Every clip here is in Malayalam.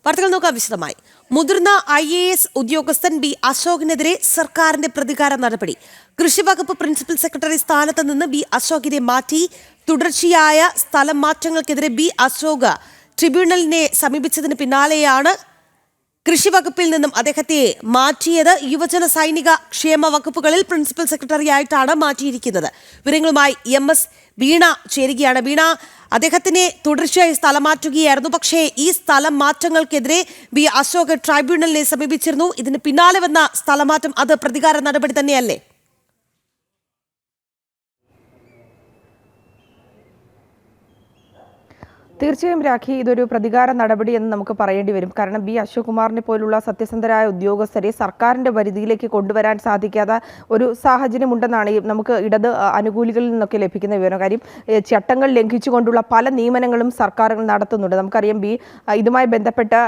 വാർത്തകൾ നോക്കാം വിശദമായി. മുതിർന്ന IAS ഉദ്യോഗസ്ഥൻ ബി അശോകിനെതിരെ സർക്കാരിന്റെ പ്രതികാര നടപടി. കൃഷി വകുപ്പ് പ്രിൻസിപ്പൽ സെക്രട്ടറി സ്ഥാനത്ത് നിന്ന് ബി അശോകിനെ മാറ്റി. തുടർച്ചയായ സ്ഥലം മാറ്റങ്ങൾക്കെതിരെ ബി അശോക് ട്രിബ്യൂണലിനെ സമീപിച്ചതിന് പിന്നാലെയാണ് കൃഷി വകുപ്പിൽ നിന്നും അദ്ദേഹത്തെ മാറ്റിയത്. യുവജന സൈനിക ക്ഷേമ വകുപ്പുകളിൽ പ്രിൻസിപ്പൽ സെക്രട്ടറിയായിട്ടാണ് മാറ്റിയിരിക്കുന്നത്. വിവരങ്ങളുമായി MS വീണ ചേരുകയാണ്. വീണ, അദ്ദേഹത്തിനെ തുടർച്ചയായി സ്ഥലം മാറ്റുകയായിരുന്നു. പക്ഷേ ഈ സ്ഥലം മാറ്റങ്ങൾക്കെതിരെ ബി അശോക് ട്രൈബ്യൂണലിനെ സമീപിച്ചിരുന്നു. ഇതിന് പിന്നാലെ വന്ന സ്ഥലമാറ്റം അത് പ്രതികാര നടപടി തന്നെയല്ലേ? തീർച്ചയായും രാഖി, ഇതൊരു പ്രതികാര നടപടി എന്ന് നമുക്ക് പറയേണ്ടി വരും. കാരണം ബി അശോക് കുമാറിനെ പോലുള്ള സത്യസന്ധരായ ഉദ്യോഗസ്ഥരെ സർക്കാരിന്റെ പരിധിയിലേക്ക് കൊണ്ടുവരാൻ സാധിക്കാത്ത ഒരു സാഹചര്യം ഉണ്ടെന്നാണ് നമുക്ക് ഇടത് അനുകൂലികളിൽ നിന്നൊക്കെ ലഭിക്കുന്ന വിവരം. കാര്യം ചട്ടങ്ങൾ ലംഘിച്ചുകൊണ്ടുള്ള പല നിയമനങ്ങളും സർക്കാരുകൾ നടത്തുന്നുണ്ട്. നമുക്കറിയാം ഇതുമായി ബന്ധപ്പെട്ട്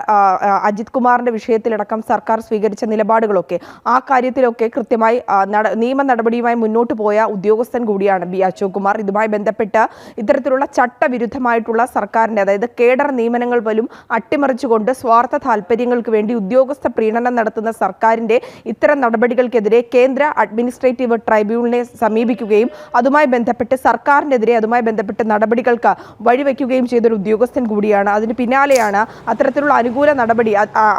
അജിത് കുമാറിന്റെ വിഷയത്തിലടക്കം സർക്കാർ സ്വീകരിച്ച നിലപാടുകളൊക്കെ ആ കാര്യത്തിലൊക്കെ കൃത്യമായി നിയമ നടപടിയുമായി മുന്നോട്ട് പോയ ഉദ്യോഗസ്ഥൻ കൂടിയാണ് ബി അശോക് കുമാർ. ഇതുമായി ബന്ധപ്പെട്ട് ഇത്തരത്തിലുള്ള ചട്ടവിരുദ്ധമായിട്ടുള്ള അതായത് കേഡർ നിയമനങ്ങൾ പോലും അട്ടിമറിച്ചുകൊണ്ട് സ്വാർത്ഥ താല്പര്യങ്ങൾക്ക് വേണ്ടി ഉദ്യോഗസ്ഥ പ്രീണനം നടത്തുന്ന സർക്കാരിന്റെ ഇത്തരം നടപടികൾക്കെതിരെ കേന്ദ്ര അഡ്മിനിസ്ട്രേറ്റീവ് ട്രൈബ്യൂണലിനെ സമീപിക്കുകയും അതുമായി ബന്ധപ്പെട്ട് സർക്കാരിനെതിരെ അതുമായി ബന്ധപ്പെട്ട് നടപടികൾക്ക് വഴിവെക്കുകയും ചെയ്തൊരു ഉദ്യോഗസ്ഥൻ കൂടിയാണ്. അതിന് പിന്നാലെയാണ് അത്തരത്തിലുള്ള അനുകൂല നടപടി,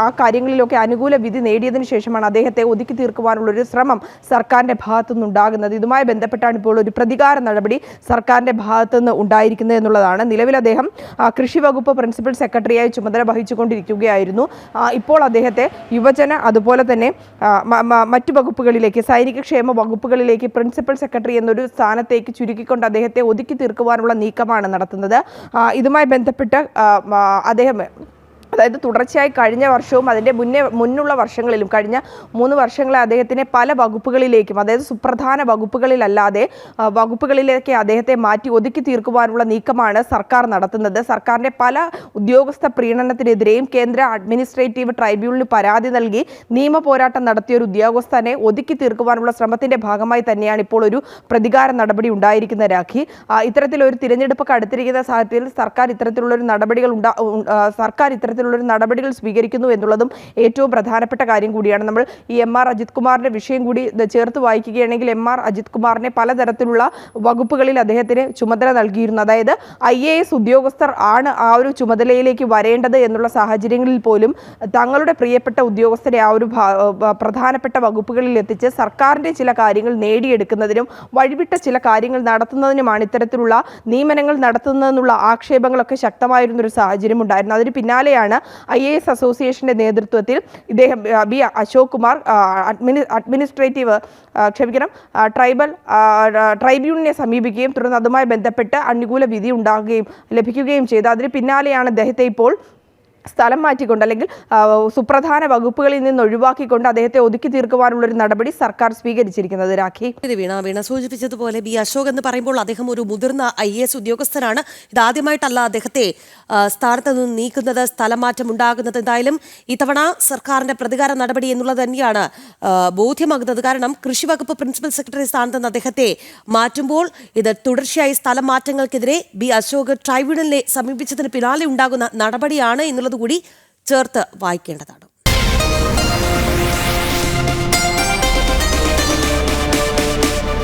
ആ കാര്യങ്ങളിലൊക്കെ അനുകൂല വിധി നേടിയതിനു ശേഷമാണ് അദ്ദേഹത്തെ ഒതുക്കി തീർക്കുവാനുള്ള ഒരു ശ്രമം സർക്കാരിന്റെ ഭാഗത്തുനിന്നുണ്ടാകുന്നത്. ഇതുമായി ബന്ധപ്പെട്ടാണ് ഇപ്പോൾ ഒരു പ്രതികാര നടപടി സർക്കാരിന്റെ ഭാഗത്തുനിന്ന് ഉണ്ടായിരിക്കുന്നത് എന്നുള്ളതാണ്. നിലവിൽ അദ്ദേഹം കൃഷി വകുപ്പ് പ്രിൻസിപ്പൽ സെക്രട്ടറിയായി ചുമതല വഹിച്ചുകൊണ്ടിരിക്കുകയായിരുന്നു. ഇപ്പോൾ അദ്ദേഹത്തെ യുവജന അതുപോലെ തന്നെ മറ്റു വകുപ്പുകളിലേക്ക്, സൈനിക ക്ഷേമ വകുപ്പുകളിലേക്ക് പ്രിൻസിപ്പൽ സെക്രട്ടറി എന്നൊരു സ്ഥാനത്തേക്ക് ചുരുക്കിക്കൊണ്ട് അദ്ദേഹത്തെ ഒതുക്കി തീർക്കുവാനുള്ള നീക്കമാണ് നടത്തുന്നത്. ഇതുമായി ബന്ധപ്പെട്ട് അദ്ദേഹം അതായത് തുടർച്ചയായി കഴിഞ്ഞ വർഷവും അതിൻ്റെ മുന്നുള്ള വർഷങ്ങളിലും കഴിഞ്ഞ 3 വർഷങ്ങളെ അദ്ദേഹത്തിനെ പല വകുപ്പുകളിലേക്കും, അതായത് സുപ്രധാന വകുപ്പുകളിലല്ലാതെ വകുപ്പുകളിലേക്ക് അദ്ദേഹത്തെ മാറ്റി ഒതുക്കി തീർക്കുവാനുള്ള നീക്കമാണ് സർക്കാർ നടത്തുന്നത്. സർക്കാരിൻ്റെ പല ഉദ്യോഗസ്ഥ പ്രീണനത്തിനെതിരെയും കേന്ദ്ര അഡ്മിനിസ്ട്രേറ്റീവ് ട്രൈബ്യൂണലിന് പരാതി നൽകി നിയമ പോരാട്ടം നടത്തിയ ഒരു ഉദ്യോഗസ്ഥനെ ഒതുക്കി തീർക്കുവാനുള്ള ശ്രമത്തിൻ്റെ ഭാഗമായി തന്നെയാണ് ഇപ്പോൾ ഒരു പ്രതികാര നടപടി ഉണ്ടായിരിക്കുന്ന രാഖി. ഇത്തരത്തിലൊരു തിരഞ്ഞെടുപ്പൊക്കെ അടുത്തിരിക്കുന്ന സാഹചര്യത്തിൽ സർക്കാർ ഇത്തരത്തിലുള്ളൊരു നടപടികൾ സ്വീകരിക്കുന്നു എന്നുള്ളതും ഏറ്റവും പ്രധാനപ്പെട്ട കാര്യം കൂടിയാണ്. നമ്മൾ ഈ MR അജിത് കുമാറിന്റെ വിഷയം കൂടി ചേർത്ത് വായിക്കുകയാണെങ്കിൽ MR അജിത് കുമാറിനെ പലതരത്തിലുള്ള വകുപ്പുകളിൽ അദ്ദേഹത്തിന് ചുമതല നൽകിയിരുന്നു. അതായത് IAS ഉദ്യോഗസ്ഥർ ആണ് ആ ഒരു ചുമതലയിലേക്ക് വരേണ്ടത് എന്നുള്ള സാഹചര്യങ്ങളിൽ പോലും തങ്ങളുടെ പ്രിയപ്പെട്ട ഉദ്യോഗസ്ഥരെ ആ ഒരു പ്രധാനപ്പെട്ട വകുപ്പുകളിൽ എത്തിച്ച് സർക്കാരിന്റെ ചില കാര്യങ്ങൾ നേടിയെടുക്കുന്നതിനും വഴിവിട്ട ചില കാര്യങ്ങൾ നടത്തുന്നതിനുമാണ് ഇത്തരത്തിലുള്ള നിയമനങ്ങൾ നടത്തുന്നതെന്നുള്ള ആക്ഷേപങ്ങളൊക്കെ ശക്തമായിരുന്നൊരു സാഹചര്യം ഉണ്ടായിരുന്നു. അതിന് പിന്നാലെയാണ് IAS അസോസിയേഷന്റെ നേതൃത്വത്തിൽ ഇദ്ദേഹം ബി അശോക് കുമാർ ട്രൈബ്യൂണലിനെ സമീപിക്കുകയും തുടർന്ന് അതുമായി ബന്ധപ്പെട്ട് അനുകൂല വിധി ലഭിക്കുകയും ചെയ്തു. അതിന് പിന്നാലെയാണ് അദ്ദേഹത്തെ ഇപ്പോൾ സ്ഥലം മാറ്റിക്കൊണ്ട് അല്ലെങ്കിൽ സുപ്രധാന വകുപ്പുകളിൽ നിന്ന് ഒഴിവാക്കിക്കൊണ്ട് അദ്ദേഹത്തെ ഒതുക്കി തീർക്കുവാനുള്ളൊരു നടപടി സർക്കാർ സ്വീകരിച്ചിരിക്കുന്നത്. രാഖി, വീണ സൂചിപ്പിച്ചതുപോലെ ബി അശോക് എന്ന് പറയുമ്പോൾ അദ്ദേഹം ഒരു മുതിർന്ന IAS ഉദ്യോഗസ്ഥനാണ്. ഇതാദ്യമായിട്ടല്ല അദ്ദേഹത്തെ സ്ഥാനത്ത് നിന്ന് നീക്കുന്നത്, സ്ഥലം മാറ്റം ഉണ്ടാകുന്നത്. എന്തായാലും ഇത്തവണ സർക്കാരിന്റെ പ്രതികാര നടപടി എന്നുള്ളത് തന്നെയാണ് ബോധ്യമാകുന്നത്. കാരണം കൃഷി വകുപ്പ് പ്രിൻസിപ്പൽ സെക്രട്ടറി സ്ഥാനത്ത് നിന്ന് അദ്ദേഹത്തെ മാറ്റുമ്പോൾ ഇത് തുടർച്ചയായി സ്ഥലം മാറ്റങ്ങൾക്കെതിരെ ബി അശോക് ട്രൈബ്യൂണലിനെ സമീപിച്ചതിന് പിന്നാലെ ഉണ്ടാകുന്ന നടപടിയാണ് എന്നുള്ളത് കൂടി ചേർത്ത് വായിക്കേണ്ടതാണ്.